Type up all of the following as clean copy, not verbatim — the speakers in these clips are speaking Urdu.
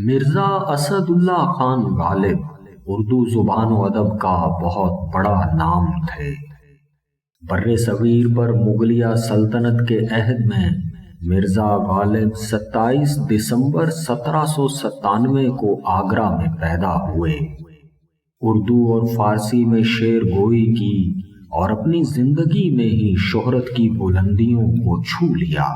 مرزا اسد اللہ خان غالب اردو زبان و ادب کا بہت بڑا نام تھے۔ بر صغیر پر مغلیہ سلطنت کے عہد میں مرزا غالب 27 دسمبر 1797 کو آگرہ میں پیدا ہوئے۔ اردو اور فارسی میں شعر گوئی کی اور اپنی زندگی میں ہی شہرت کی بلندیوں کو چھو لیا۔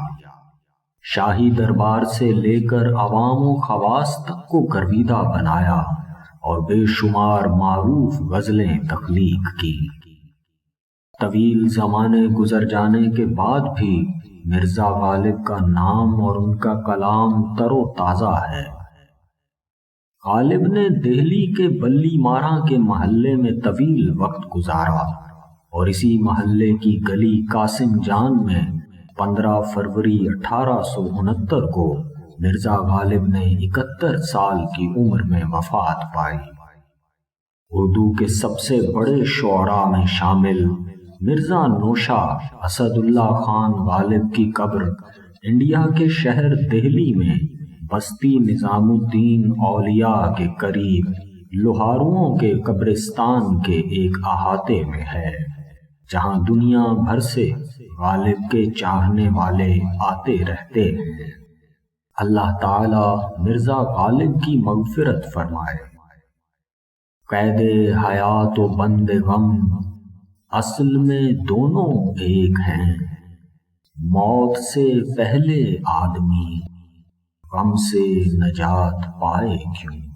شاہی دربار سے لے کر عوام و خواص تک کو گرویدہ بنایا اور بے شمار معروف غزلیں تخلیق کی۔ طویل زمانے گزر جانے کے بعد بھی مرزا غالب کا نام اور ان کا کلام تر و تازہ ہے۔ غالب نے دہلی کے بلی مارا کے محلے میں طویل وقت گزارا اور اسی محلے کی گلی قاسم جان میں 15 فروری 1869 کو مرزا غالب نے 71 سال کی عمر میں وفات پائی۔ اردو کے سب سے بڑے شعراء میں شامل مرزا نوشا اسد اللہ خان غالب کی قبر انڈیا کے شہر دہلی میں بستی نظام الدین اولیاء کے قریب لوہاروؤں کے قبرستان کے ایک احاطے میں ہے، جہاں دنیا بھر سے غالب کے چاہنے والے آتے رہتے ہیں۔ اللہ تعالی مرزا غالب کی مغفرت فرمائے۔ قید حیات و بند غم اصل میں دونوں ایک ہیں، موت سے پہلے آدمی غم سے نجات پائے کیوں۔